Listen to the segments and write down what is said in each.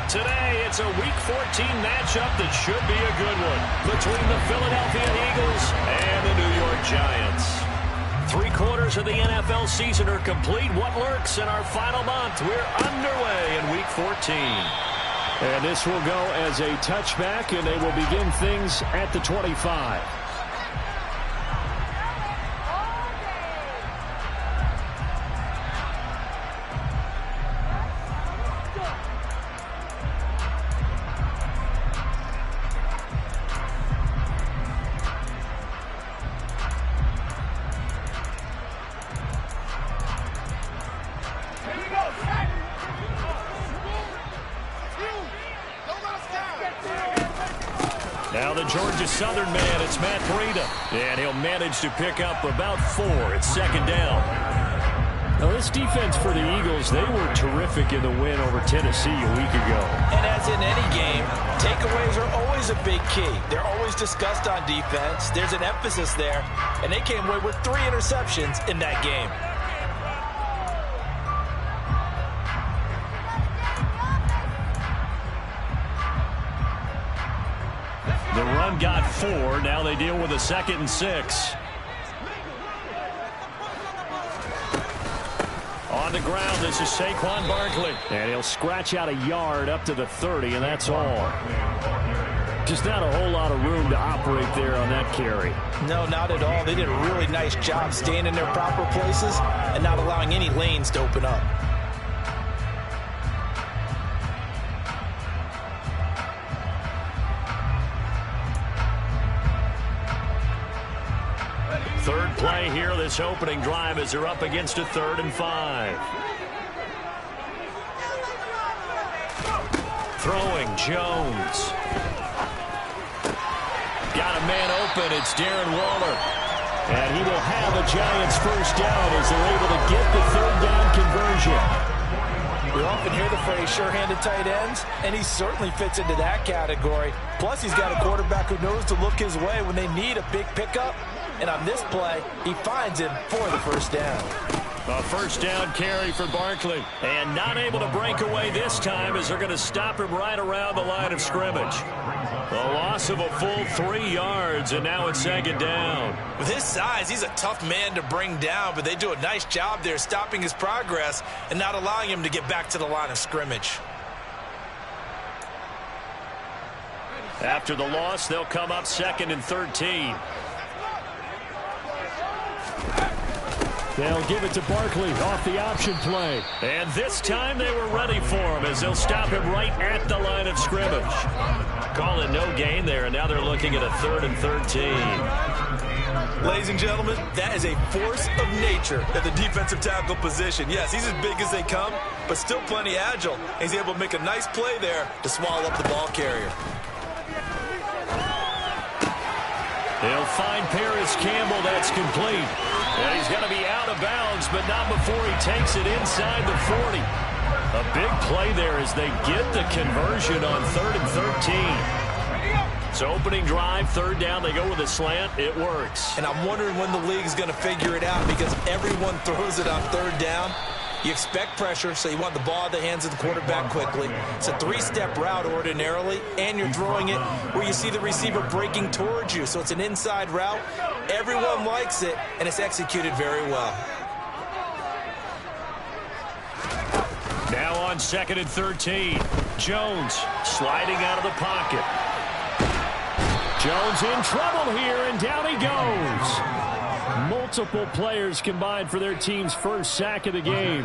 Today, it's a Week 14 matchup that should be a good one between the Philadelphia Eagles and the New York Giants. 3/4 of the NFL season are complete. What lurks in our final month? We're underway in Week 14. And this will go as a touchback, and they will begin things at the 25. Now the Georgia Southern man, it's Matt Breida. And he'll manage to pick up about 4. It's second down. Now this defense for the Eagles, they were terrific in the win over Tennessee a week ago. And as in any game, takeaways are always a big key. They're always discussed on defense. There's an emphasis there. And they came away with 3 interceptions in that game. The run got 4. Now they deal with a 2nd and 6. On the ground, this is Saquon Barkley. And he'll scratch out a yard up to the 30, and that's all. Just not a whole lot of room to operate there on that carry. No, not at all. They did a really nice job staying in their proper places and not allowing any lanes to open up. Third play here, this opening drive, as they're up against a 3rd and 5. Throwing, Jones. Got a man open, it's Darren Waller. And he will have a Giants first down as they're able to get the 3rd down conversion. We often hear the phrase sure-handed tight ends, and he certainly fits into that category. Plus, he's got a quarterback who knows to look his way when they need a big pickup. And on this play, he finds him for the first down. A first down carry for Barkley. And not able to break away this time as they're going to stop him right around the line of scrimmage. A loss of a full 3 yards, and now it's 2nd down. With his size, he's a tough man to bring down, but they do a nice job there stopping his progress and not allowing him to get back to the line of scrimmage. After the loss, they'll come up 2nd and 13. They'll give it to Barkley off the option play. And this time they were ready for him as they'll stop him right at the line of scrimmage. Call it no gain there, and now they're looking at a 3rd and 13. Ladies and gentlemen, that is a force of nature at the defensive tackle position. Yes, he's as big as they come, but still plenty agile. He's able to make a nice play there to swallow up the ball carrier. They'll find Paris Campbell. That's complete. And he's going to be out of bounds, but not before he takes it inside the 40. A big play there as they get the conversion on 3rd and 13. So opening drive, 3rd down, they go with a slant. It works. And I'm wondering when the league is going to figure it out because everyone throws it on 3rd down. You expect pressure, so you want the ball in the hands of the quarterback quickly. It's a 3-step route ordinarily, and you're throwing it where you see the receiver breaking towards you. So it's an inside route. Everyone likes it, and it's executed very well. Now on 2nd and 13. Jones sliding out of the pocket. Jones in trouble here, and down he goes. Multiple players combined for their team's first sack of the game.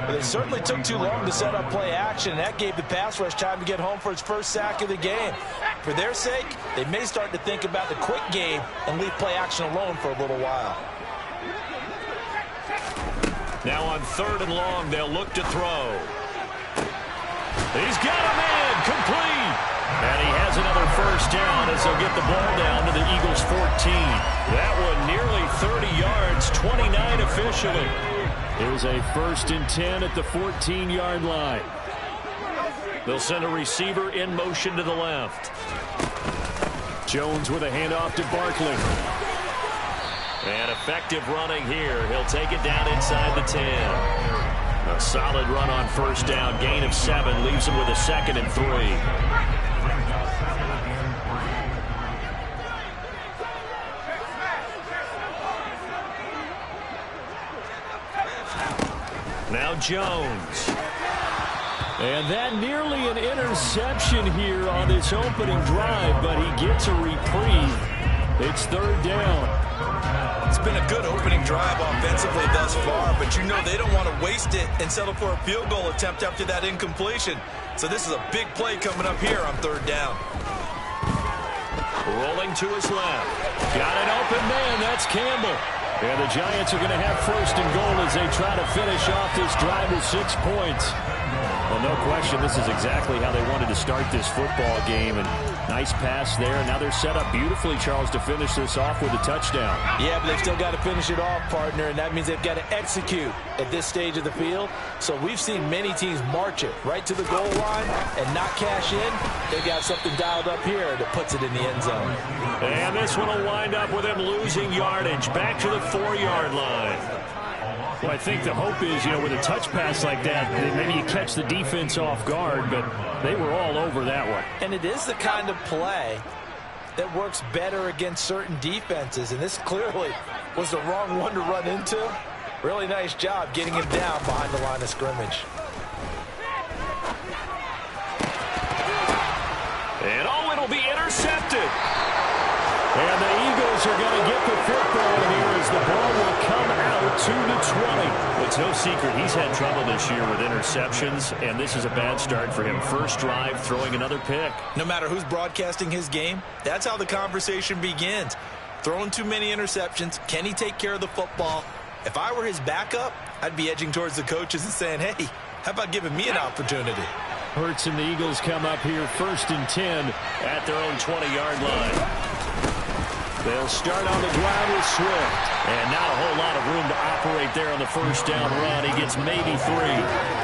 But it certainly took too long to set up play action, and that gave the pass rush time to get home for its first sack of the game. For their sake, they may start to think about the quick game and leave play action alone for a little while. Now on 3rd and long, they'll look to throw. He's got a man, complete. And he has another first down as they'll get the ball down to the Eagles' 14. That one nearly 30 yards, 29 officially. It was a 1st and 10 at the 14-yard line. They'll send a receiver in motion to the left. Jones with a handoff to Barkley. And effective running here. He'll take it down inside the 10. Solid run on first down. Gain of 7 leaves him with a 2nd and 3. Now Jones. And that nearly an interception here on this opening drive, but he gets a reprieve. It's 3rd down. It's been a good opening drive offensively thus far, but you know they don't want to waste it and settle for a field goal attempt after that incompletion. So this is a big play coming up here on 3rd down. Rolling to his left. Got an open man. That's Campbell. And the Giants are going to have 1st and goal as they try to finish off this drive with 6 points. Well, no question, this is exactly how they wanted to start this football game. And nice pass there. Now they're set up beautifully, Charles, to finish this off with a touchdown. Yeah, but they've still got to finish it off, partner, and that means they've got to execute at this stage of the field. So we've seen many teams march it right to the goal line and not cash in. They've got something dialed up here that puts it in the end zone. And this one will wind up with them losing yardage back to the 4-yard line. Well, I think the hope is, with a touch pass like that, maybe you catch the defense off guard, but they were all over that one. And it is the kind of play that works better against certain defenses, and this clearly was the wrong one to run into. Really nice job getting him down behind the line of scrimmage. And it'll be intercepted. And the Eagles are going to get the football here as the ball will come out to the 20. It's no secret he's had trouble this year with interceptions, and this is a bad start for him. First drive, throwing another pick. No matter who's broadcasting his game, that's how the conversation begins. Throwing too many interceptions. Can he take care of the football? If I were his backup, I'd be edging towards the coaches and saying, hey, how about giving me an opportunity? Hurts and the Eagles come up here 1st and 10 at their own 20-yard line. They'll start on the ground with Swift. And not a whole lot of room to operate there on the first down run. He gets maybe 3.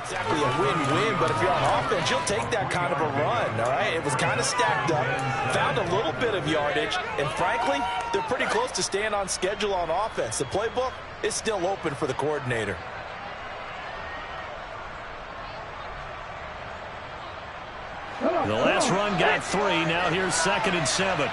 Exactly a win-win, but if you're on offense, you'll take that kind of a run, all right? It was kind of stacked up, found a little bit of yardage, and frankly, they're pretty close to staying on schedule on offense. The playbook is still open for the coordinator. The last run got 3. Now here's 2nd and 7.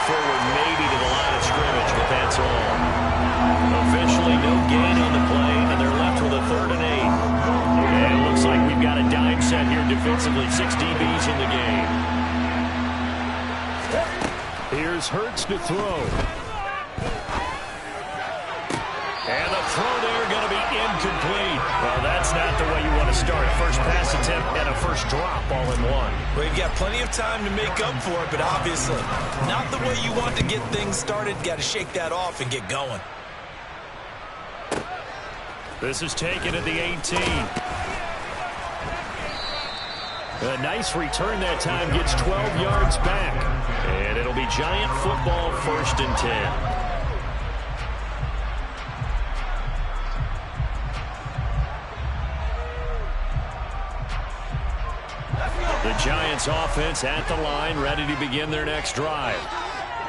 Forward maybe to the line of scrimmage, but that's all. Officially no gain on the play, and they're left with a 3rd and 8. And it looks like we've got a dime set here defensively. 6 DBs in the game. Here's Hurts to throw. And the throw there going to be incomplete. Well, that's not the way you want to start. A first pass attempt and a first drop all in one. Well, you've got plenty of time to make up for it, but obviously not the way you want to get things started. Got to shake that off and get going. This is taken at the 18. A nice return that time. Gets 12 yards back. And it'll be Giant football, 1st and 10. The Giants offense at the line, ready to begin their next drive.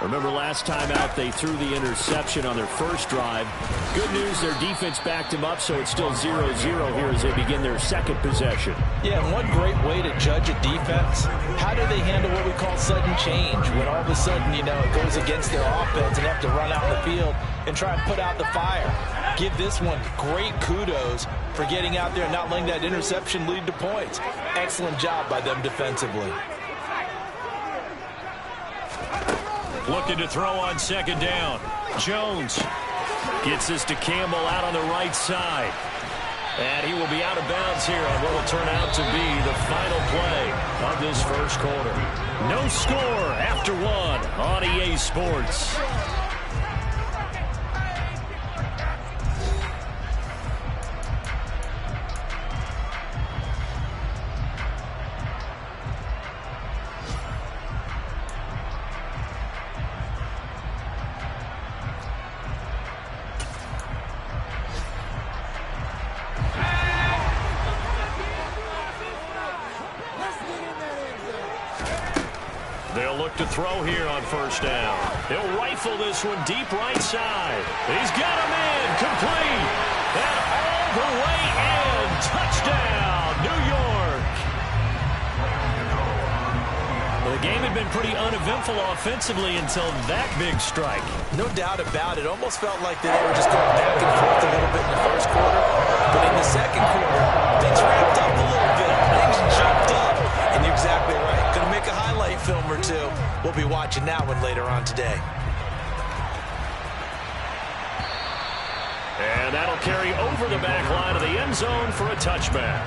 Remember last time out they threw the interception on their first drive. Good news, their defense backed them up, so it's still 0-0 here as they begin their 2nd possession. Yeah, and one great way to judge a defense, how do they handle what we call sudden change? When all of a sudden, it goes against their offense and they have to run out in the field and try and put out the fire. Give this one great kudos for getting out there and not letting that interception lead to points. Excellent job by them defensively. Looking to throw on 2nd down. Jones. Gets this to Campbell out on the right side. And he will be out of bounds here on what will turn out to be the final play of this first quarter. No score after one on EA Sports. They'll look to throw here on first down. They'll rifle this one deep right side. He's got him in, complete, and all the way in. Touchdown, New York. Well, the game had been pretty uneventful offensively until that big strike. No doubt about it. Almost felt like they were just going back and forth a little bit in the first quarter. But in the second quarter, things ramped up a little bit. Things jumped up. And you're exactly right. Going to make a highlight film or two. We'll be watching that one later on today. And that'll carry over the back line of the end zone for a touchback.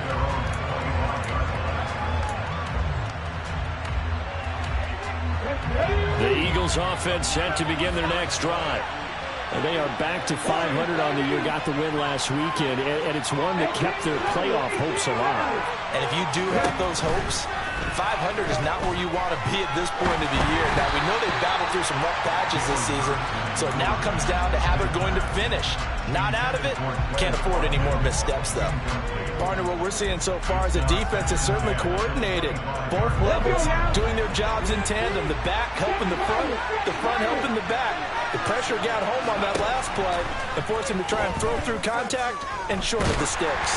The Eagles offense set to begin their next drive. And they are back to 500 on the year, got the win last weekend, and it's one that kept their playoff hopes alive. And if you do have those hopes, 500 is not where you want to be at this point of the year. Now, we know they've battled through some rough patches this season, so it now comes down to how they're going to finish. Not out of it, can't afford any more missteps, though. Partner, what we're seeing so far is the defense is certainly coordinated. Both levels doing their jobs in tandem. The back helping the front helping the back. The pressure got home on that last play and forced him to try and throw through contact and short of the sticks.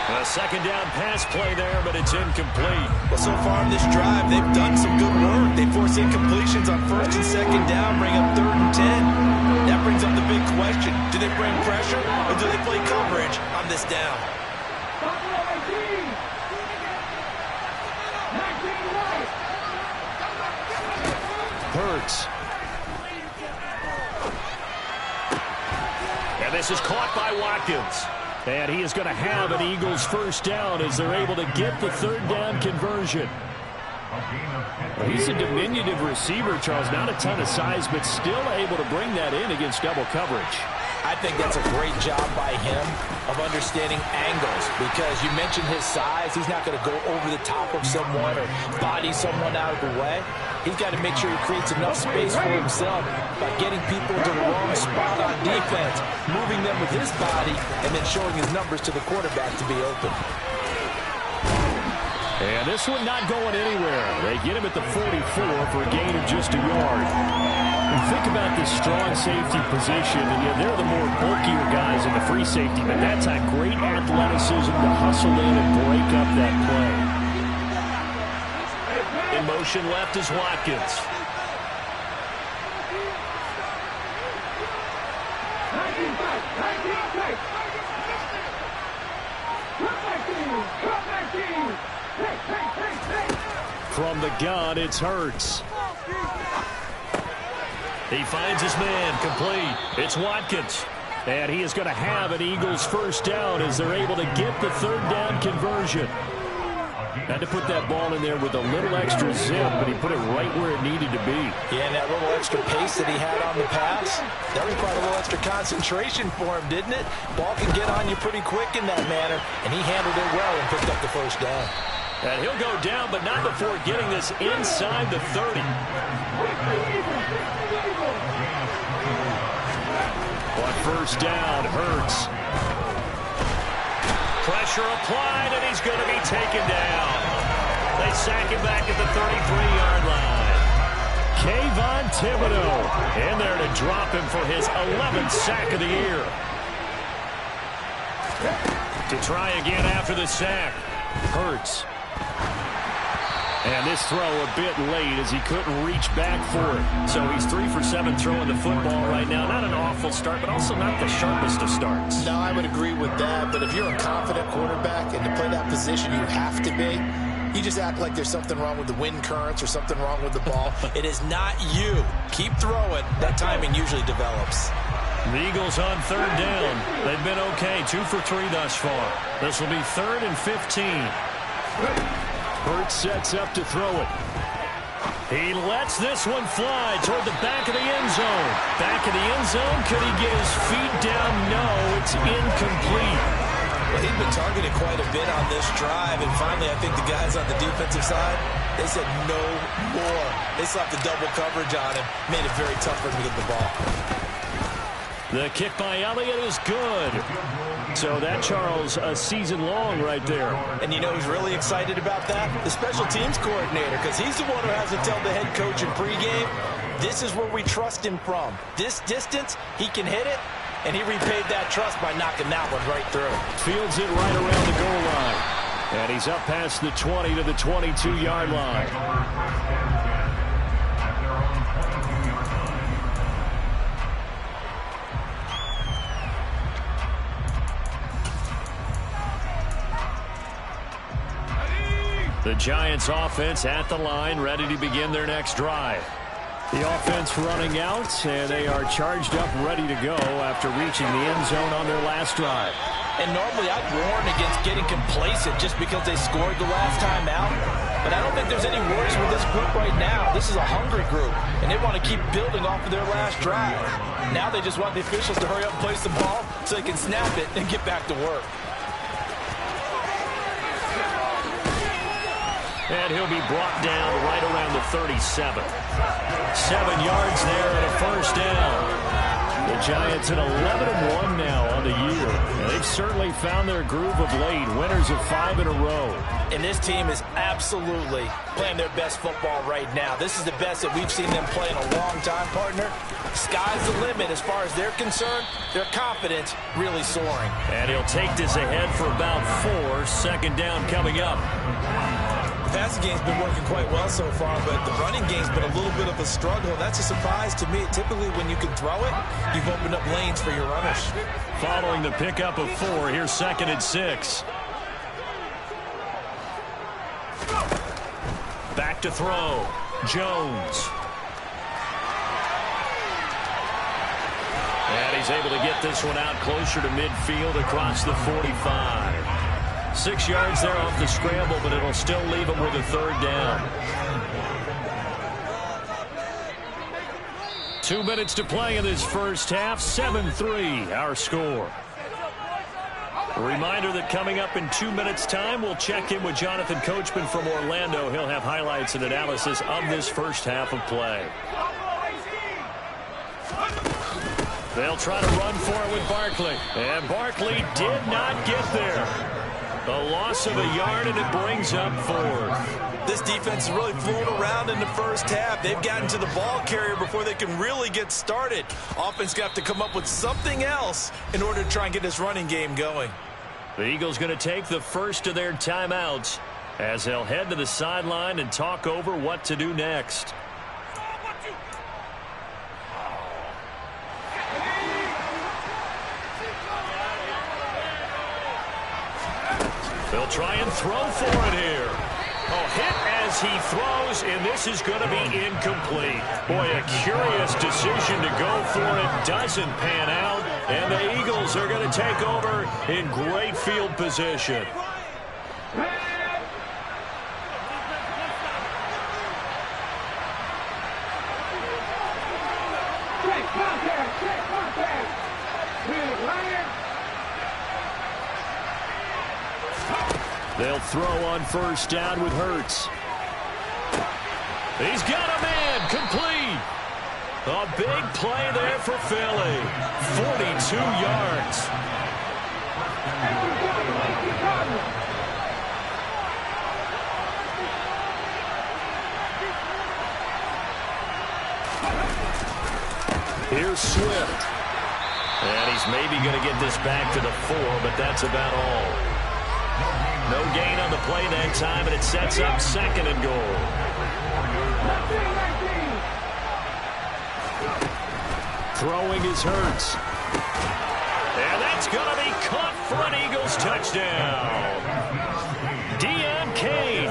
A second down pass play there, but it's incomplete. Well, so far in this drive, they've done some good work. They force incompletions on first and second down, bring up 3rd and 10. That brings up the big question. Do they bring pressure or do they play coverage on this down? Hurts. And this is caught by Watkins. And he is going to have an Eagles first down as they're able to get the 3rd down conversion. Well, he's a diminutive receiver, Charles. Not a ton of size, but still able to bring that in against double coverage. I think that's a great job by him of understanding angles, because you mentioned his size. He's not going to go over the top of someone or body someone out of the way. He's got to make sure he creates enough space for himself by getting people to the wrong spot on defense, moving them with his body, and then showing his numbers to the quarterback to be open. And this one not going anywhere. They get him at the 44 for a gain of just a yard. And think about this strong safety position. And yeah, they're the more bulkier guys in the free safety, but that time great athleticism to hustle in and break up that play. In motion left is Watkins. From the gun, it's Hurts. He finds his man, complete. It's Watkins. And he is going to have an Eagles first down as they're able to get the 3rd down conversion. Had to put that ball in there with a little extra zip, but he put it right where it needed to be. Yeah, and that little extra pace that he had on the pass, that required a little extra concentration for him, didn't it? Ball can get on you pretty quick in that manner, and he handled it well and picked up the first down. And he'll go down, but not before getting this inside the 30. On first down, Hurts. Pressure applied, and he's going to be taken down. They sack him back at the 33-yard line. Kayvon Thibodeau in there to drop him for his 11th sack of the year. To try again after the sack. Hurts. And this throw a bit late as he couldn't reach back for it. So he's 3 for 7 throwing the football right now. Not an awful start, but also not the sharpest of starts. No, I would agree with that. But if you're a confident quarterback and to play that position you have to be, you just act like there's something wrong with the wind currents or something wrong with the ball. It is not you. Keep throwing. That timing usually develops. The Eagles on third down. They've been okay, 2 for 3 thus far. This will be 3rd and 15. Hurts sets up to throw it. He lets this one fly toward the back of the end zone. Back of the end zone. Could he get his feet down? No, it's incomplete. Well, he's been targeted quite a bit on this drive, and finally I think the guys on the defensive side, they said no more. They slapped the double coverage on him, made it very tough for him to get the ball. The kick by Elliott is good. So that, Charles, a season long right there. And you know who's really excited about that? The special teams coordinator, because he's the one who has to tell the head coach in pregame, this is where we trust him from. This distance, he can hit it, and he repaid that trust by knocking that one right through. Fields it right around the goal line. And he's up past the 20 to the 22-yard line. The Giants offense at the line, ready to begin their next drive. The offense running out, and they are charged up, ready to go after reaching the end zone on their last drive. And normally I'd warn against getting complacent just because they scored the last time out. But I don't think there's any worries with this group right now. This is a hungry group, and they want to keep building off of their last drive. Now they just want the officials to hurry up and place the ball so they can snap it and get back to work. And he'll be brought down right around the 37. 7 yards there and a first down. The Giants at 11-1 now on the year. And they've certainly found their groove of late. Winners of 5 in a row. And this team is absolutely playing their best football right now. This is the best that we've seen them play in a long time, partner. Sky's the limit as far as they're concerned. Their confidence really soaring. And he'll take this ahead for about 4. Second down coming up. The passing game's been working quite well so far, but the running game's been a little bit of a struggle. That's a surprise to me. Typically, when you can throw it, you've opened up lanes for your runners. Following the pickup of 4, here's 2nd and 6. Back to throw. Jones. And he's able to get this one out closer to midfield across the 45. 6 yards there off the scramble, but it'll still leave him with a 3rd down. 2 minutes to play in this first half. 7-3, our score. A reminder that coming up in 2 minutes' time, we'll check in with Jonathan Coachman from Orlando. He'll have highlights and analysis of this first half of play. They'll try to run for it with Barkley. And Barkley did not get there. A loss of a yard, and it brings up 4th. This defense is really flown around in the first half. They've gotten to the ball carrier before they can really get started. Offense got to come up with something else in order to try and get this running game going. The Eagles going to take the first of their timeouts as they'll head to the sideline and talk over what to do next. They'll try and throw for it here. Oh, hit as he throws, and this is going to be incomplete. Boy, a curious decision to go for it. Doesn't pan out, and the Eagles are going to take over in great field position. They'll throw on first down with Hurts. He's got a man, complete. A big play there for Philly. 42 yards. Here's Swift. And he's maybe going to get this back to the 4, but that's about all. No gain on the play that time, and it sets up 2nd and goal. Throwing is Hurts. And that's going to be caught for an Eagles touchdown. Deon Cain,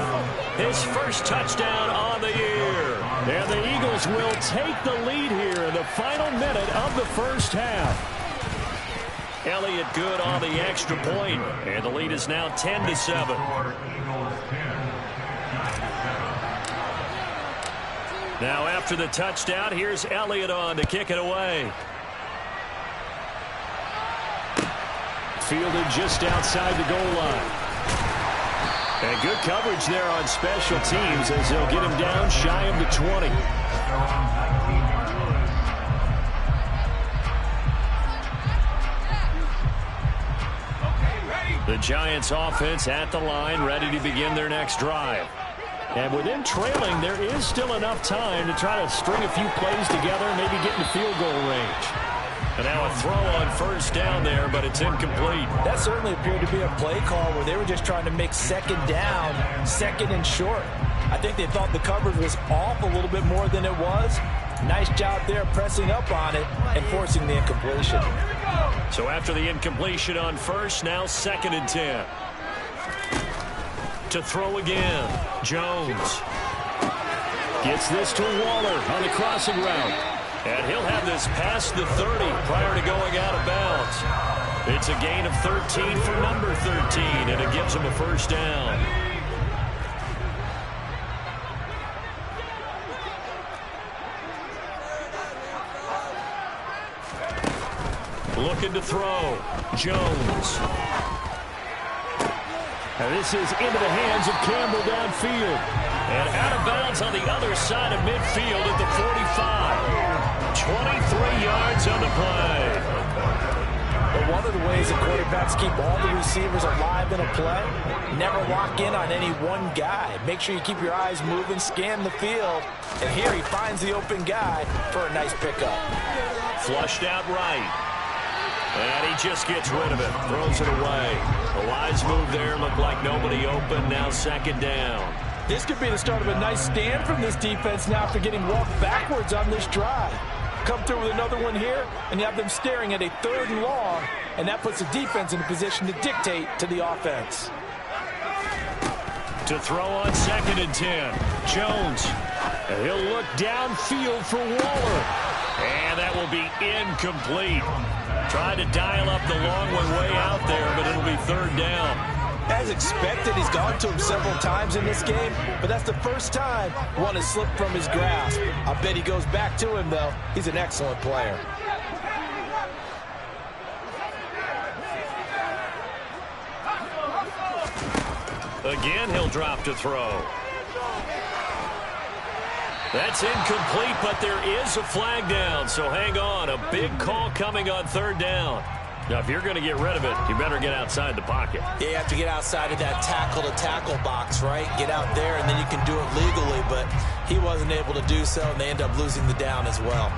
his first touchdown on the year. And the Eagles will take the lead here in the final minute of the first half. Elliott good on the extra point, and the lead is now 10-7. Now after the touchdown, here's Elliott on to kick it away. Fielded just outside the goal line. And good coverage there on special teams as they'll get him down shy of the 20. The Giants offense at the line, ready to begin their next drive. And with them trailing, there is still enough time to try to string a few plays together, maybe get in the field goal range. And now a throw on first down there, but it's incomplete. That certainly appeared to be a play call where they were just trying to make second down, second and short. I think they thought the coverage was off a little bit more than it was. Nice job there pressing up on it and forcing the incompletion. So after the incompletion on first, now 2nd and 10. To throw again, Jones. Gets this to Waller on the crossing route. And he'll have this past the 30 prior to going out of bounds. It's a gain of 13 for number 13, and it gives him a first down. Looking to throw, Jones. And this is into the hands of Campbell downfield. And out of bounds on the other side of midfield at the 45. 23 yards on the play. But one of the ways that quarterbacks keep all the receivers alive in a play, never lock in on any one guy. Make sure you keep your eyes moving, scan the field. And here he finds the open guy for a nice pickup. Flushed out right. And he just gets rid of it. Throws it away. The wise move there. Looked like nobody open. Now 2nd down. This could be the start of a nice stand from this defense now after getting walked backwards on this drive. Come through with another one here, and you have them staring at a 3rd and long, and that puts the defense in a position to dictate to the offense. To throw on 2nd and 10. Jones. And he'll look downfield for Waller. And that will be incomplete. Tried to dial up the long one way out there, but it'll be 3rd down. As expected, he's gone to him several times in this game, but that's the first time one has slipped from his grasp. I bet he goes back to him, though. He's an excellent player. Again, he'll drop to throw. That's incomplete, but there is a flag down, so hang on. A big call coming on 3rd down. Now, if you're going to get rid of it, you better get outside the pocket. Yeah, you have to get outside of that tackle-to-tackle box, right? Get out there, and then you can do it legally, but he wasn't able to do so, and they end up losing the down as well.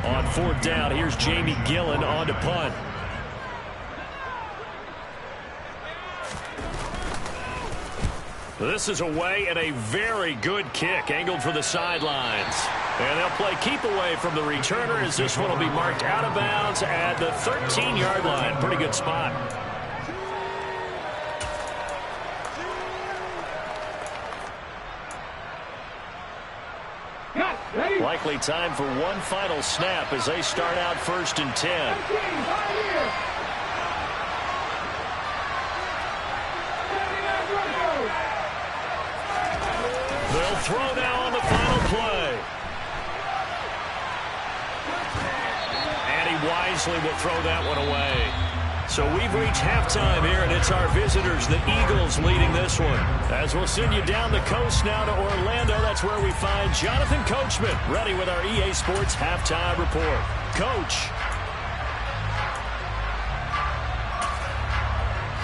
On 4th down, here's Jamie Gillen on to punt. This is away and a very good kick, angled for the sidelines. And they'll play keep away from the returner as this one will be marked out of bounds at the 13-yard line. Pretty good spot. Likely time for one final snap as they start out 1st and 10. They'll throw now on the final play. And he wisely will throw that one away. So we've reached halftime here, and it's our visitors, the Eagles, leading this one. As we'll send you down the coast now to Orlando, that's where we find Jonathan Coachman, ready with our EA Sports Halftime Report. Coach.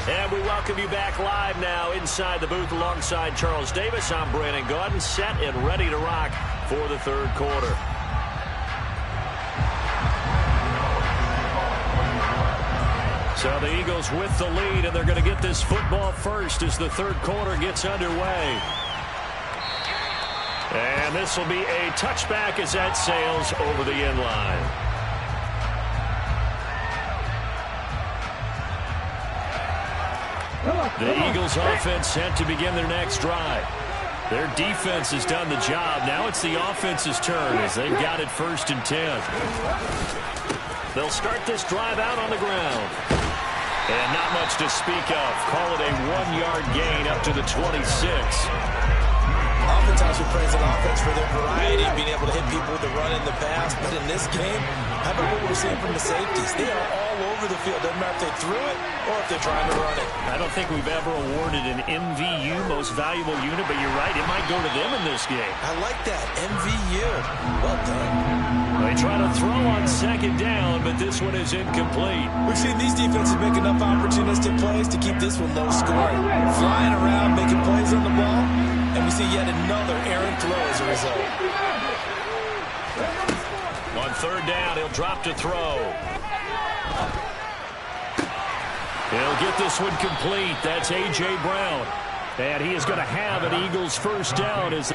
And we welcome you back live now inside the booth alongside Charles Davis. I'm Brandon Gaudin, set and ready to rock for the 3rd quarter. So the Eagles with the lead, and they're going to get this football first as the 3rd quarter gets underway. And this will be a touchback as that sails over the end line. The Eagles offense set to begin their next drive. Their defense has done the job. Now it's the offense's turn as they've got it 1st and 10. They'll start this drive out on the ground. And not much to speak of. Call it a 1-yard gain up to the 26. Oftentimes we praise an offense for their variety, being able to hit people with the run in the pass. But in this game, how about what we're seeing from the safeties? They are all over the field. Doesn't matter if they threw it or if they're trying to run it. I don't think we've ever awarded an MVU, most valuable unit, but you're right, it might go to them in this game. I like that, MVU. Well done. They try to throw on 2nd down, but this one is incomplete. We've seen these defenses make enough opportunistic plays to keep this one low scoring. Flying around, making plays on the ball, and we see yet another errant throw as a result. On 3rd down, he'll drop to throw. He'll get this one complete. That's A.J. Brown. And he is going to have an Eagles 1st down as...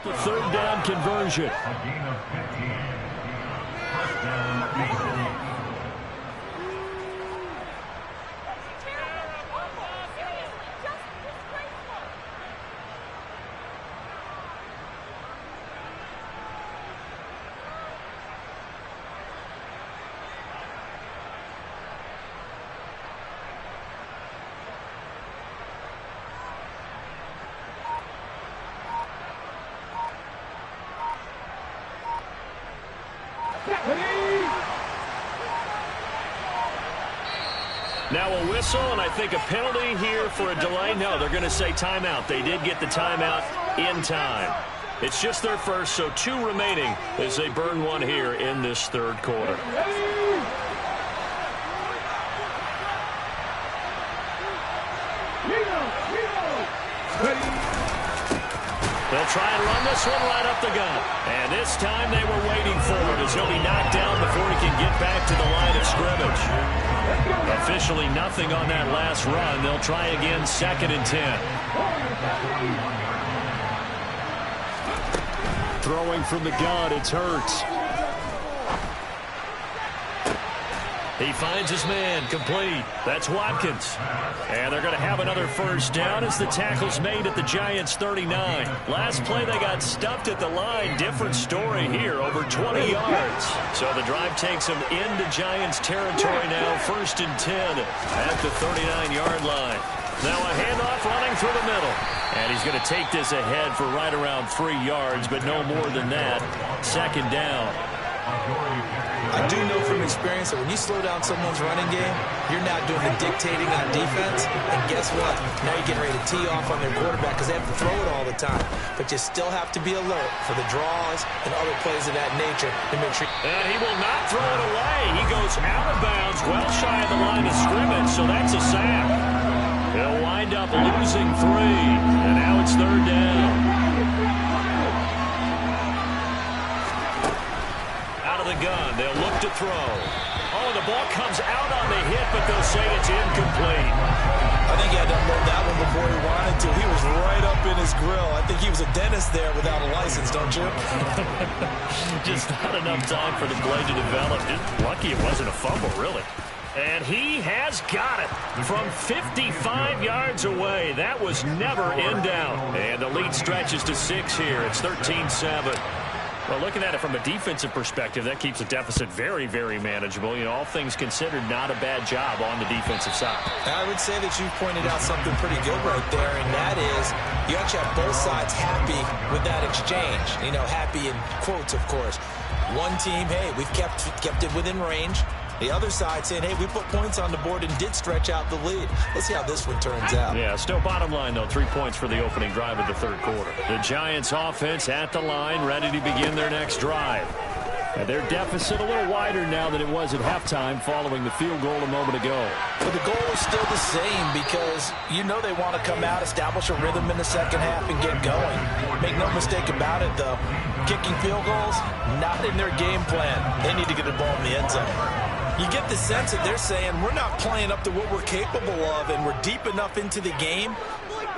The 3rd down conversion. Now a whistle, and I think a penalty here for a delay. No, they're going to say timeout. They did get the timeout in time. It's just their first, so 2 remaining as they burn one here in this 3rd quarter. They'll try and run this one right up the gut. And this time they were waiting for it as he'll be knocked down before he can get back to the line of scrimmage. Officially nothing on that last run. They'll try again 2nd and 10. Throwing from the gun, it's Hurts. He finds his man, complete. That's Watkins. And they're going to have another 1st down as the tackle's made at the Giants' 39. Last play, they got stuffed at the line. Different story here, over 20 yards. So the drive takes them into Giants territory now, 1st and 10 at the 39-yard line. Now a handoff running through the middle. And he's going to take this ahead for right around 3 yards, but no more than that. 2nd down. I do know from experience that when you slow down someone's running game, you're not doing the dictating on defense. And guess what? Now you're getting ready to tee off on their quarterback because they have to throw it all the time. But you still have to be alert for the draws and other plays of that nature to make sure. And he will not throw it away. He goes out of bounds, well shy of the line of scrimmage, so that's a sack. He'll wind up losing 3. And now it's It's third down. Out of the gun. They'll look to throw. Oh, the ball comes out on the hit, but they'll say it's incomplete. I think he had to unload that one before he wanted to. He was right up in his grill. I think he was a dentist there without a license, don't you? Just not enough time for the play to develop. Just lucky it wasn't a fumble, really. And he has got it from 55 yards away. That was never in doubt. And the lead stretches to 6 here. It's 13-7. Well, looking at it from a defensive perspective, that keeps the deficit very, very manageable. You know, all things considered, not a bad job on the defensive side. I would say that you've pointed out something pretty good right there, and that is you actually have both sides happy with that exchange. You know, happy in quotes, of course. One team, hey, we've kept it within range. The other side saying, hey, we put points on the board and did stretch out the lead. Let's see how this one turns out. Yeah, still bottom line, though, 3 points for the opening drive of the third quarter. The Giants offense at the line, ready to begin their next drive. And their deficit a little wider now than it was at halftime following the field goal a moment ago. But the goal is still the same because you know they want to come out, establish a rhythm in the second half, and get going. Make no mistake about it, though. Kicking field goals, not in their game plan. They need to get the ball in the end zone. You get the sense that they're saying we're not playing up to what we're capable of, and we're deep enough into the game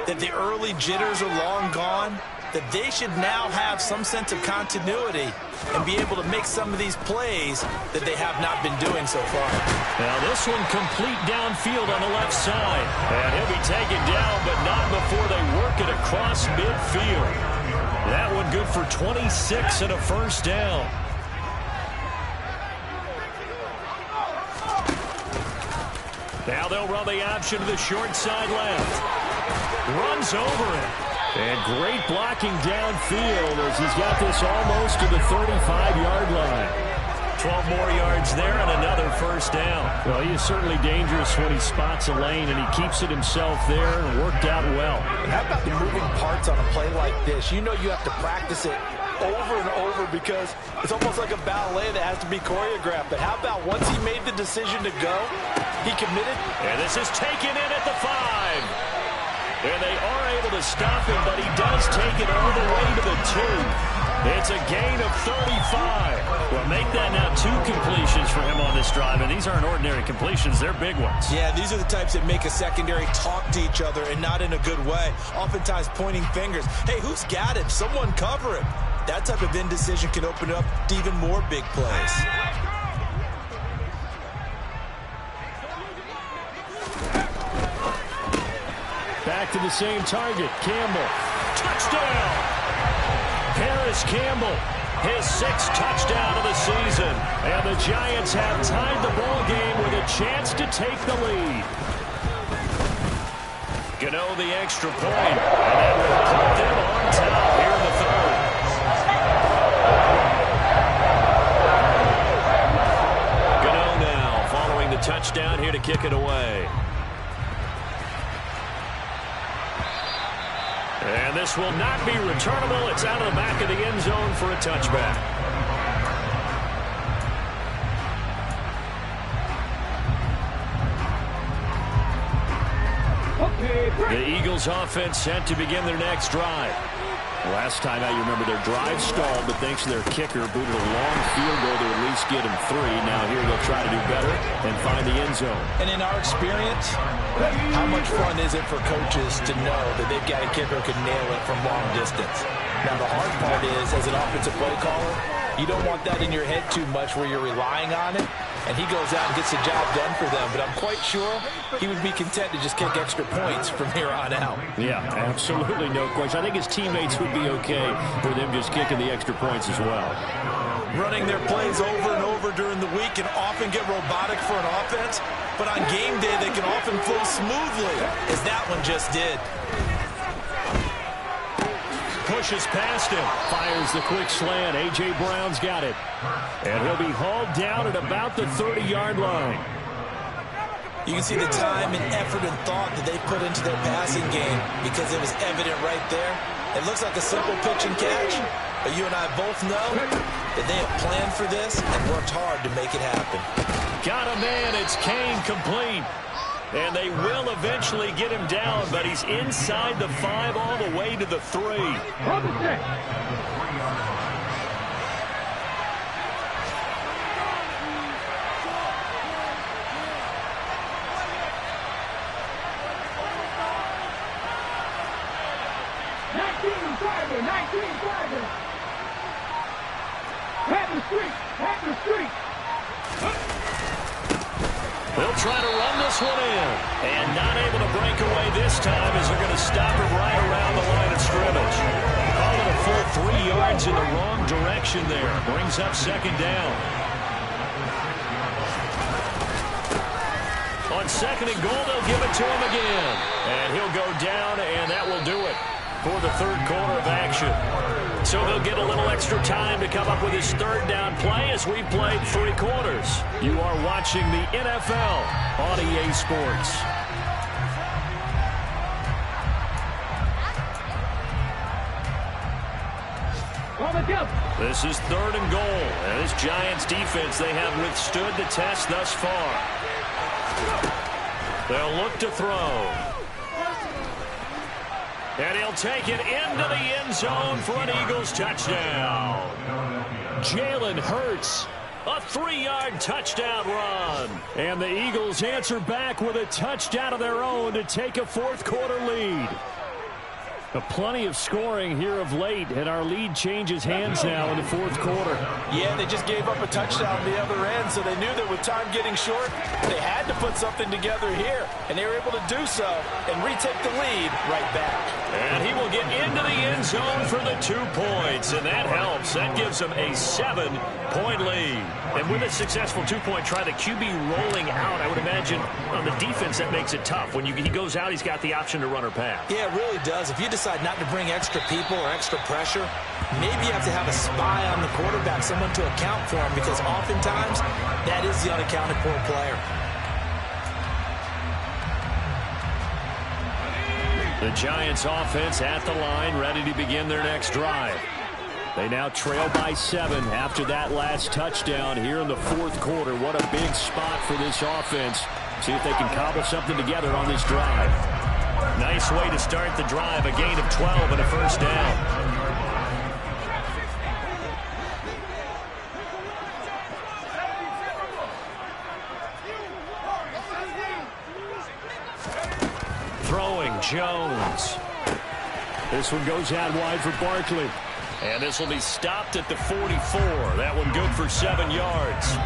that the early jitters are long gone, that they should now have some sense of continuity and be able to make some of these plays that they have not been doing so far. Now this one complete downfield on the left side. And he'll be taken down, but not before they work it across midfield. That one good for 26 and a first down. Now they'll run the option to the short side left. Runs over it. And great blocking downfield as he's got this almost to the 35-yard line. 12 more yards there and another first down. Well, he is certainly dangerous when he spots a lane, and he keeps it himself there and worked out well. And how about the moving parts on a play like this? You know you have to practice it over and over because it's almost like a ballet that has to be choreographed. But how about once he made the decision to go, he committed? And this is taken in at the 5. And they are able to stop him, but he does take it all the way to the 2. It's a gain of 35. Well, make that now 2 completions for him on this drive, and these aren't ordinary completions. They're big ones. Yeah, these are the types that make a secondary talk to each other and not in a good way. Oftentimes pointing fingers. Hey, who's got it? Someone cover him. That type of indecision can open up to even more big plays. Back to the same target. Campbell. Touchdown! Paris Campbell, his 6th touchdown of the season. And the Giants have tied the ball game with a chance to take the lead. Gano the extra point. And that will put them on top here in the third. Gano now following the touchdown here to kick it away. And this will not be returnable. It's out of the back of the end zone for a touchback. The Eagles offense set to begin their next drive. Last time out, you remember their drive stalled, but thanks to their kicker, booted a long field goal to at least get him 3. Now here they'll try to do better and find the end zone. And in our experience, how much fun is it for coaches to know that they've got a kicker who can nail it from long distance? Now the hard part is, as an offensive play caller, you don't want that in your head too much where you're relying on it, and he goes out and gets the job done for them. But I'm quite sure he would be content to just kick extra points from here on out. Yeah, absolutely no question. I think his teammates would be okay for them just kicking the extra points as well. Running their plays over and over during the week can often get robotic for an offense, but on game day they can often flow smoothly, as that one just did. Pushes past him, fires the quick slant. A.J. Brown's got it. And he'll be hauled down at about the 30-yard line. You can see the time and effort and thought that they put into their passing game because it was evident right there. It looks like a simple pitch and catch, but you and I both know that they have planned for this and worked hard to make it happen. Got a man. It's Kane complete. And they will eventually get him down, but he's inside the 5 all the way to the 3. Hold the set. They'll try to run this one in. And not able to break away this time as they're going to stop it right around the line of scrimmage. Call it a full 3 yards in the wrong direction there. Brings up 2nd down. On 2nd and goal, they'll give it to him again. And he'll go down, and that will do it for the 3rd quarter of action. So they'll get a little extra time to come up with his 3rd down play as we played 3 quarters. You are watching the NFL on EA Sports. This is 3rd and goal. And this Giants defense, they have withstood the test thus far. They'll look to throw. And he'll take it into the end zone for an Eagles touchdown. Jalen Hurts, a 3-yard touchdown run. And the Eagles answer back with a touchdown of their own to take a 4th quarter lead. Plenty of scoring here of late, and our lead changes hands now in the 4th quarter. Yeah, they just gave up a touchdown on the other end, so they knew that with time getting short, they had to put something together here, and they were able to do so and retake the lead right back. And he will get into the end zone for the 2 points, and that helps. That gives them a 7-point lead. And with a successful 2-point try, the QB rolling out, I would imagine on the defense that makes it tough. When he goes out, he's got the option to run or pass. Yeah, it really does. If you decide not to bring extra people or extra pressure, maybe you have to have a spy on the quarterback, someone to account for him, because oftentimes that is the unaccounted for player. The Giants offense at the line, ready to begin their next drive. They now trail by 7 after that last touchdown here in the 4th quarter. What a big spot for this offense. See if they can cobble something together on this drive. Nice way to start the drive, a gain of 12 and a 1st down. Throwing, Jones. This one goes out wide for Barkley. And this will be stopped at the 44. That one good for 7 yards.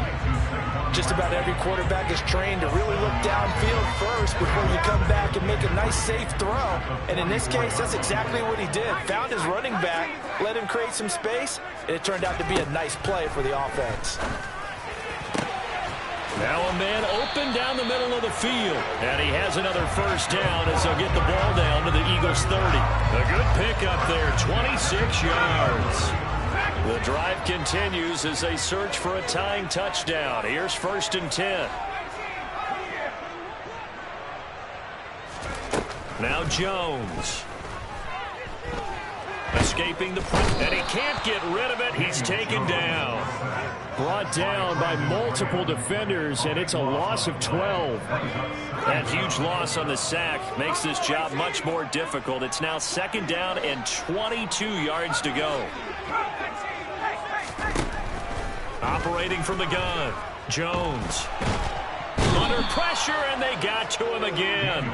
Just about every quarterback is trained to really look downfield first before you come back and make a nice, safe throw. And in this case, that's exactly what he did. Found his running back, let him create some space, and it turned out to be a nice play for the offense. Now a man open down the middle of the field. And he has another 1st down as they'll get the ball down to the Eagles 30. A good pickup there, 26 yards. The drive continues as they search for a tying touchdown. Here's 1st and 10. Now Jones. Escaping the pressure, and he can't get rid of it. He's taken down. Brought down by multiple defenders, and it's a loss of 12. That huge loss on the sack makes this job much more difficult. It's now 2nd down and 22 yards to go. Operating from the gun, Jones. Under pressure, and they got to him again.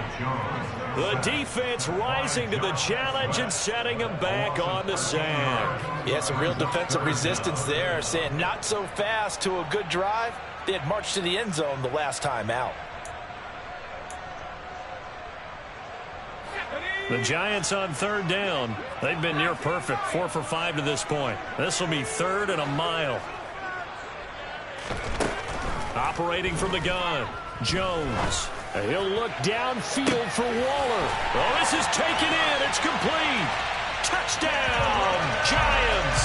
The defense rising to the challenge and setting him back on the sack. Yeah, some real defensive resistance there, saying not so fast to a good drive. They had marched to the end zone the last time out. The Giants on 3rd down. They've been near perfect, 4 for 5 to this point. This will be 3rd and a mile. Operating from the gun, Jones. He'll look downfield for Waller. Oh, this is taken in. It's complete. Touchdown, Giants.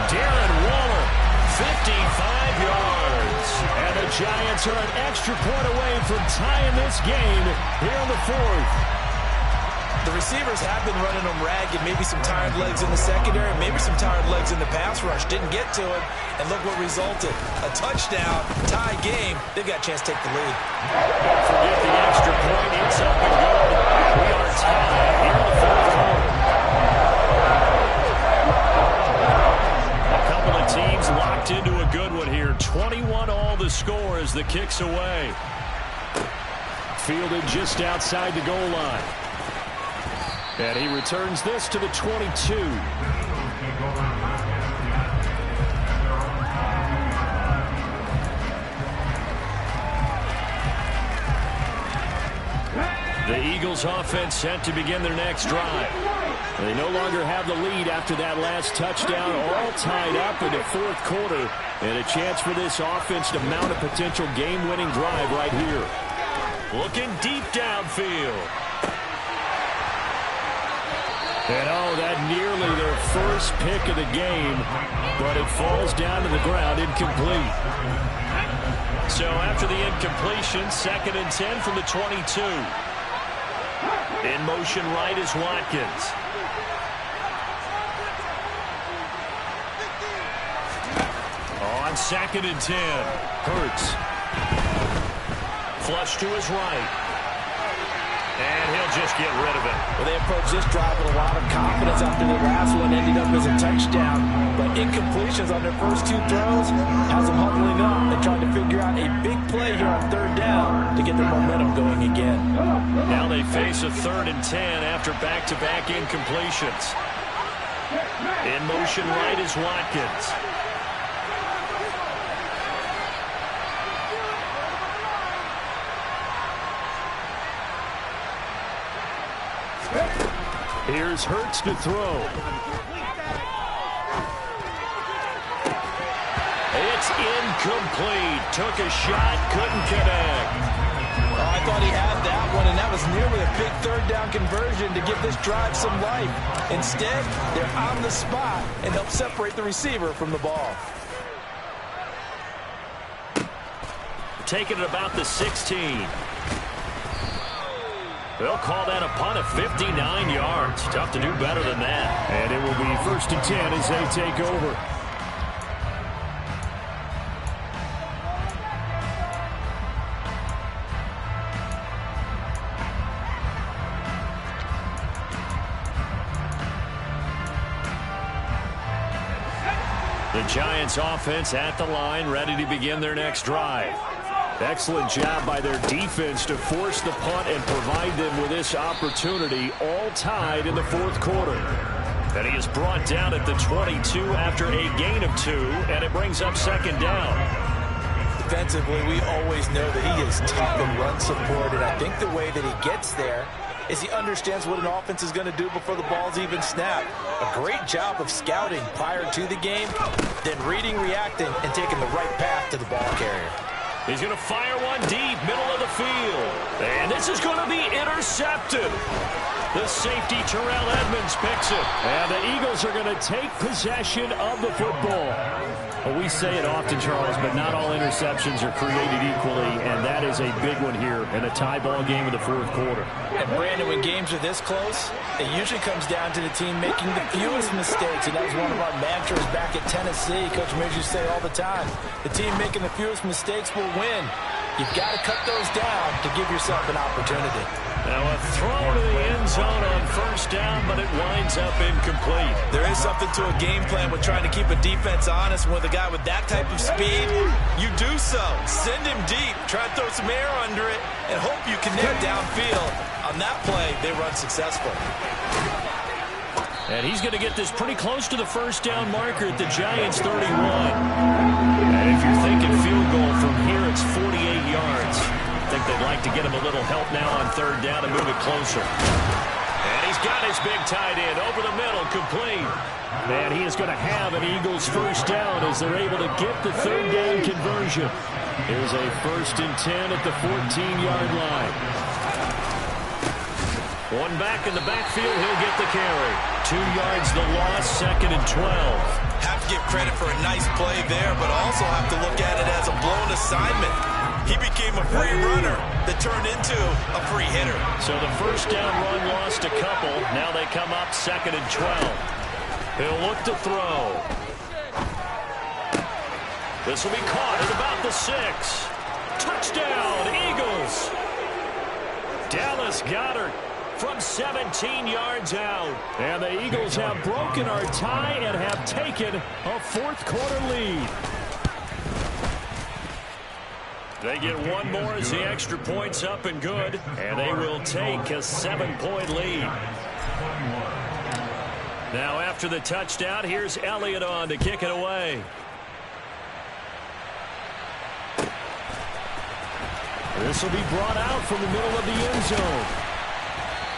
Darren Waller, 55 yards. And the Giants are an extra point away from tying this game here in the 4th. The receivers have been running them ragged. Maybe some tired legs in the secondary, maybe some tired legs in the pass rush. Didn't get to it, and look what resulted. A touchdown, tie game. They've got a chance to take the lead. Don't forget the extra point. It's up and good. We are tied here in the fourth quarter. A couple of teams locked into a good one here. 21 all the score as the kick's away. Fielded just outside the goal line. And he returns this to the 22. The Eagles offense set to begin their next drive. They no longer have the lead after that last touchdown, all tied up in the fourth quarter. And a chance for this offense to mount a potential game-winning drive right here. Looking deep downfield. And that nearly their first pick of the game, but it falls down to the ground incomplete. So after the incompletion, 2nd and 10 from the 22. In motion right is Watkins. On 2nd and 10, Hurts. Flush to his right. And he'll just get rid of it. Well, they approached this drive with a lot of confidence after the last one ended up as a touchdown. But incompletions on their first 2 throws has them huddling up and trying to figure out a big play here on 3rd down to get their momentum going again. Now they face a 3rd and 10 after back-to-back incompletions. In motion right is Watkins. Here's Hurts to throw. It's incomplete. Took a shot, couldn't connect. I thought he had that one, and that was nearly a big 3rd down conversion to give this drive some life. Instead, they're on the spot and help separate the receiver from the ball. Taking it about the 16. They'll call that a punt of 59 yards. Tough to do better than that. And it will be 1st and 10 as they take over. The Giants offense at the line, ready to begin their next drive. Excellent job by their defense to force the punt and provide them with this opportunity, all tied in the fourth quarter. And he is brought down at the 22 after a gain of 2, and it brings up 2nd down. Defensively, we always know that he is tough in run support, and I think the way that he gets there is he understands what an offense is going to do before the ball's even snapped. A great job of scouting prior to the game, then reading, reacting, and taking the right path to the ball carrier. He's going to fire one deep, middle of the field. And this is going to be intercepted. The safety, Terrell Edmonds, picks it. And the Eagles are going to take possession of the football. Well, we say it often, Charles, but not all interceptions are created equally, and that is a big one here in a tie ball game in the fourth quarter. And, Brandon, when games are this close, it usually comes down to the team making the fewest mistakes, and that was one of our mantras back at Tennessee. Coach Midge used to say all the time, the team making the fewest mistakes will win. You've got to cut those down to give yourself an opportunity. Now a throw to the end zone on 1st down, but it winds up incomplete. There is something to a game plan with trying to keep a defense honest. With a guy with that type of speed, you do so. Send him deep, try to throw some air under it, and hope you connect downfield. On that play, they run successful. And he's going to get this pretty close to the 1st down marker at the Giants' 31. And if you're thinking field goal from here, it's 48 yards. I think they'd like to get him a little help now on 3rd down and move it closer. And he's got his big tight end over the middle, complete. And he is going to have an Eagles 1st down as they're able to get the 3rd down conversion. Here's a 1st and 10 at the 14-yard line. One back in the backfield, he'll get the carry. 2 yards the loss, 2nd and 12. Have to give credit for a nice play there, but also have to look at it as a blown assignment. He became a free runner that turned into a free hitter. So the first down run lost a couple. Now they come up 2nd and 12. He'll look to throw. This will be caught at about the 6. Touchdown, Eagles. Dallas Goedert from 17 yards out. And the Eagles have broken our tie and have taken a fourth-quarter lead. They get one more as the extra point's up and good, and they will take a 7-point lead. Now after the touchdown, here's Elliott on to kick it away. This will be brought out from the middle of the end zone.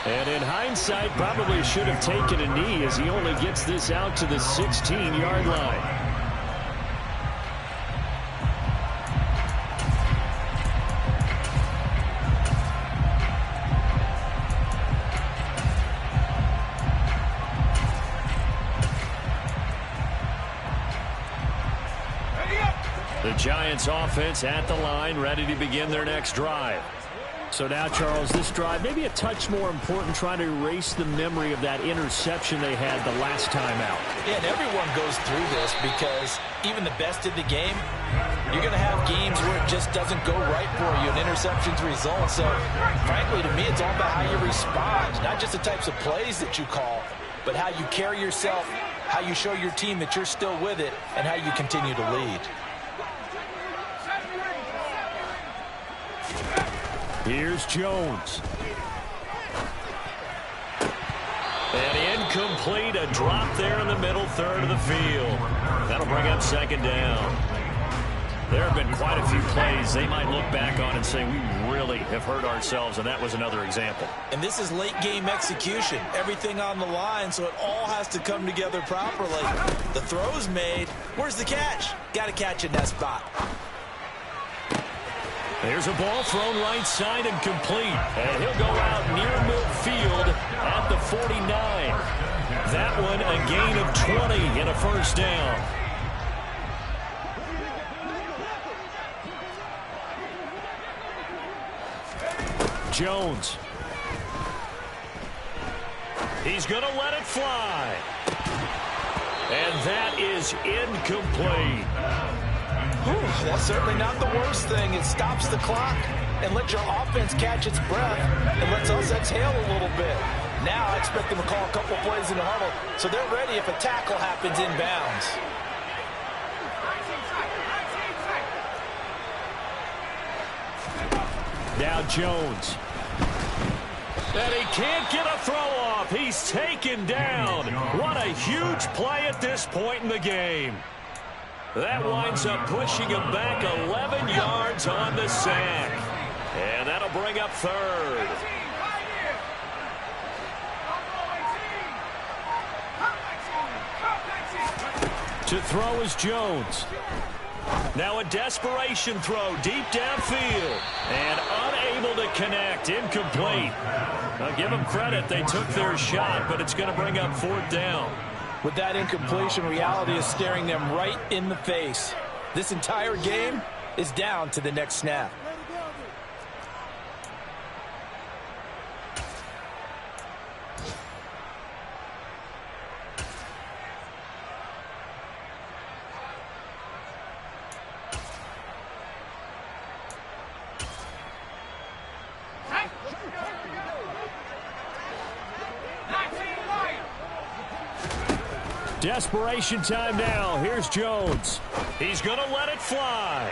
And in hindsight, probably should have taken a knee as he only gets this out to the 16-yard line. The Giants offense at the line, ready to begin their next drive. So now, Charles, this drive maybe a touch more important, trying to erase the memory of that interception they had the last time out. Yeah, and everyone goes through this because even the best in the game, you're going to have games where it just doesn't go right for you, and interceptions result. So, frankly, to me, it's all about how you respond, not just the types of plays that you call, but how you carry yourself, how you show your team that you're still with it, and how you continue to lead. Here's Jones. And incomplete, a drop there in the middle third of the field. That'll bring up 2nd down. There have been quite a few plays they might look back on and say, we really have hurt ourselves, and that was another example. And this is late game execution. Everything on the line, so it all has to come together properly. The throw's made. Where's the catch? Got to catch in that spot. There's a ball thrown right side and complete. And he'll go out near midfield at the 49. That one a gain of 20 and a first down. Jones. He's going to let it fly. And that is incomplete. That's certainly not the worst thing. It stops the clock and lets your offense catch its breath and lets us exhale a little bit. Now I expect them to call a couple plays in the huddle so they're ready if a tackle happens inbounds. Now Jones. And he can't get a throw off. He's taken down. What a huge play at this point in the game. That winds up pushing him back 11 yards on the sack. And that'll bring up 3rd. To throw is Jones. Now a desperation throw deep downfield. And unable to connect. Incomplete. Now give them credit. They took their shot, but it's going to bring up 4th down. With that incompletion, reality is staring them right in the face. This entire game is down to the next snap. Desperation time now. Here's Jones. He's going to let it fly.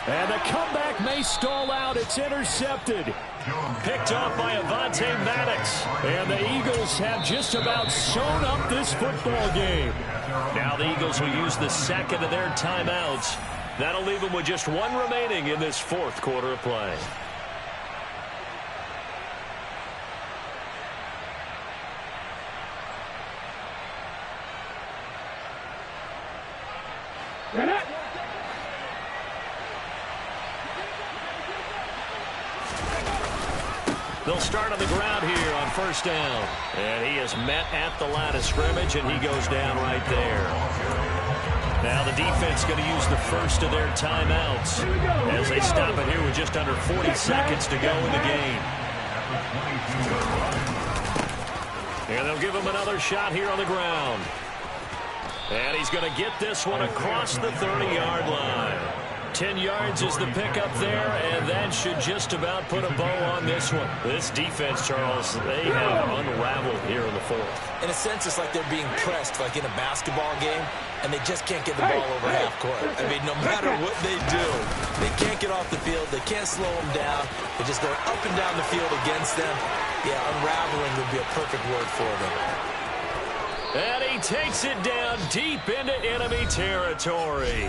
And the comeback may stall out. It's intercepted. Picked off by Avonte Maddox. And the Eagles have just about sewn up this football game. Now the Eagles will use the second of their timeouts. That'll leave them with just one remaining in this fourth quarter of play. They'll start on the ground here on first down. And he is met at the line of scrimmage, and he goes down right there. Now the defense going to use the first of their timeouts as they stop it here with just under 40 seconds to go in the game. And they'll give him another shot here on the ground. And he's going to get this one across the 30-yard line. 10 yards is the pickup there, and that should just about put a bow on this one. This defense, Charles, they have unraveled here in the fourth. In a sense, it's like they're being pressed like in a basketball game, and they just can't get the ball over half court. I mean, no matter what they do, they can't get off the field. They can't slow them down. They're just going up and down the field against them. Yeah, unraveling would be a perfect word for them. And he takes it down deep into enemy territory.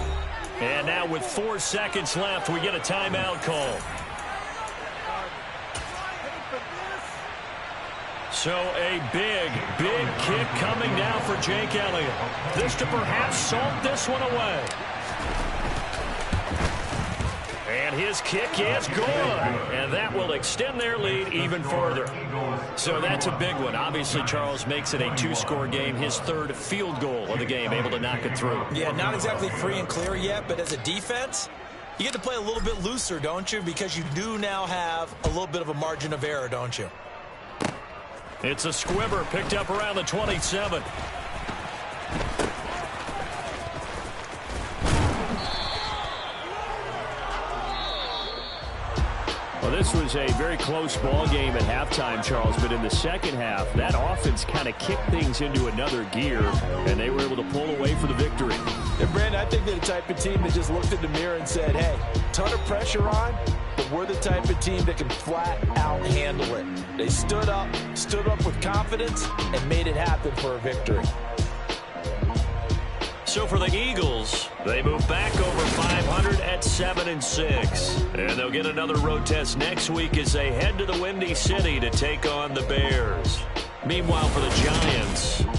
And now with 4 seconds left, we get a timeout call. So a big kick coming now for Jake Elliott. This to perhaps salt this one away. And his kick is good. And that will extend their lead even further. So that's a big one. Obviously, Charles makes it a 2-score game. His third field goal of the game, able to knock it through. Yeah, not exactly free and clear yet, but as a defense, you get to play a little bit looser, don't you? Because you do now have a little bit of a margin of error, don't you? It's a squibber picked up around the 27. Well, this was a very close ball game at halftime, Charles, but in the second half, that offense kind of kicked things into another gear, and they were able to pull away for the victory. And, Brandon, I think they're the type of team that just looked in the mirror and said, hey, ton of pressure on, but we're the type of team that can flat out handle it. They stood up with confidence, and made it happen for a victory. So for the Eagles, they move back over 500 at 7-6. And they'll get another road test next week as they head to the Windy City to take on the Bears. Meanwhile, for the Giants,